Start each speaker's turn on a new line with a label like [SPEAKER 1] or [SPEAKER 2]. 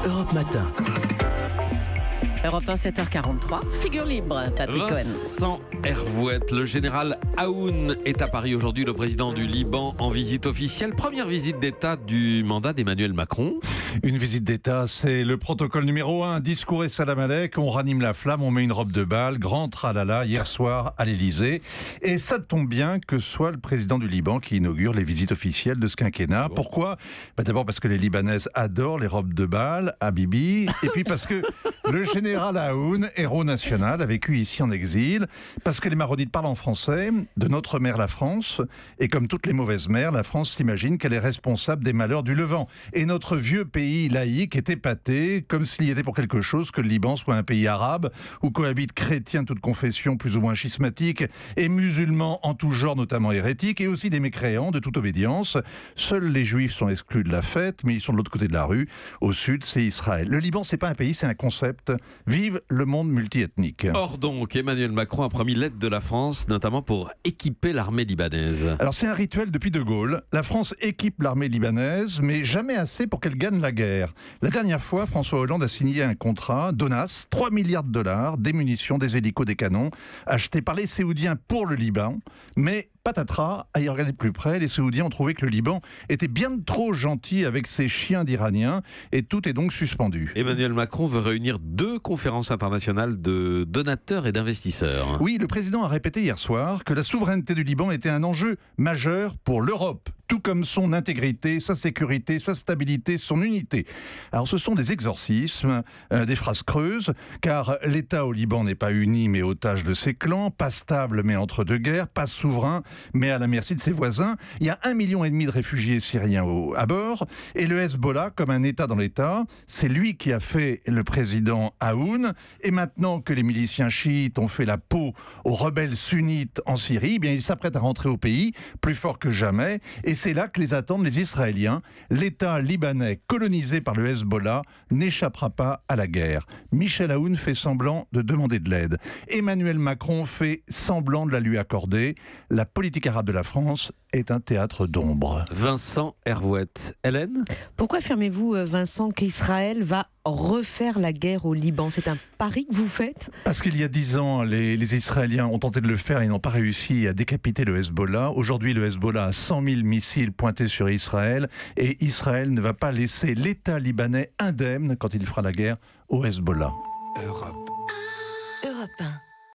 [SPEAKER 1] Europe Matin.
[SPEAKER 2] Europe 1, 7h43, figure libre, Patrick Cohen.
[SPEAKER 3] Vincent Hervouette, le général Aoun est à Paris aujourd'hui, le président du Liban en visite officielle. Première visite d'État du mandat d'Emmanuel Macron.
[SPEAKER 4] Une visite d'État, c'est le protocole numéro 1, discours et salam alek, on ranime la flamme, on met une robe de bal, grand tralala hier soir à l'Elysée. Et ça tombe bien que ce soit le président du Liban qui inaugure les visites officielles de ce quinquennat. Bon. Pourquoi ? D'abord parce que les Libanaises adorent les robes de bal à Bibi, et puis parce que le général Aoun, héros national, a vécu ici en exil, parce que les Maronites parlent en français, de notre mère la France, et comme toutes les mauvaises mères, la France s'imagine qu'elle est responsable des malheurs du Levant. Et notre vieux pays laïque est épaté, comme s'il y était pour quelque chose que le Liban soit un pays arabe, où cohabitent chrétiens de toute confession plus ou moins schismatiques, et musulmans en tout genre, notamment hérétiques, et aussi des mécréants de toute obédience. Seuls les juifs sont exclus de la fête, mais ils sont de l'autre côté de la rue. Au sud, c'est Israël. Le Liban, c'est pas un pays, c'est un concept. Vive le monde multiethnique.
[SPEAKER 3] Or donc, Emmanuel Macron a promis l'aide de la France, notamment pour équiper l'armée libanaise.
[SPEAKER 4] Alors c'est un rituel depuis De Gaulle. La France équipe l'armée libanaise, mais jamais assez pour qu'elle gagne la guerre. La dernière fois, François Hollande a signé un contrat, DONAS, 3 milliards de dollars, des munitions, des hélicos, des canons, achetés par les Saoudiens pour le Liban, mais patatras, à y regarder de plus près, les Saoudiens ont trouvé que le Liban était bien trop gentil avec ses chiens d'Iraniens et tout est donc suspendu.
[SPEAKER 3] Emmanuel Macron veut réunir 2 conférences internationales de donateurs et d'investisseurs.
[SPEAKER 4] Oui, le président a répété hier soir que la souveraineté du Liban était un enjeu majeur pour l'Europe, tout comme son intégrité, sa sécurité, sa stabilité, son unité. Alors ce sont des exorcismes, des phrases creuses, car l'État au Liban n'est pas uni mais otage de ses clans, pas stable mais entre deux guerres, pas souverain mais à la merci de ses voisins. Il y a 1,5 million de réfugiés syriens à bord, et le Hezbollah, comme un État dans l'État, c'est lui qui a fait le président Aoun, et maintenant que les miliciens chiites ont fait la peau aux rebelles sunnites en Syrie, eh bien ils s'apprêtent à rentrer au pays, plus fort que jamais, et c'est là que les attendent les Israéliens. L'État libanais colonisé par le Hezbollah n'échappera pas à la guerre. Michel Aoun fait semblant de demander de l'aide. Emmanuel Macron fait semblant de la lui accorder. La politique arabe de la France est un théâtre d'ombre.
[SPEAKER 3] Vincent Hervouette. Hélène ?
[SPEAKER 2] Pourquoi affirmez-vous, Vincent, qu'Israël va refaire la guerre au Liban ? C'est un pari que vous faites ?
[SPEAKER 4] Parce qu'il y a 10 ans, les Israéliens ont tenté de le faire et n'ont pas réussi à décapiter le Hezbollah. Aujourd'hui, le Hezbollah a 100 000 missiles pointés sur Israël et Israël ne va pas laisser l'État libanais indemne quand il fera la guerre au Hezbollah.
[SPEAKER 1] Europe 1.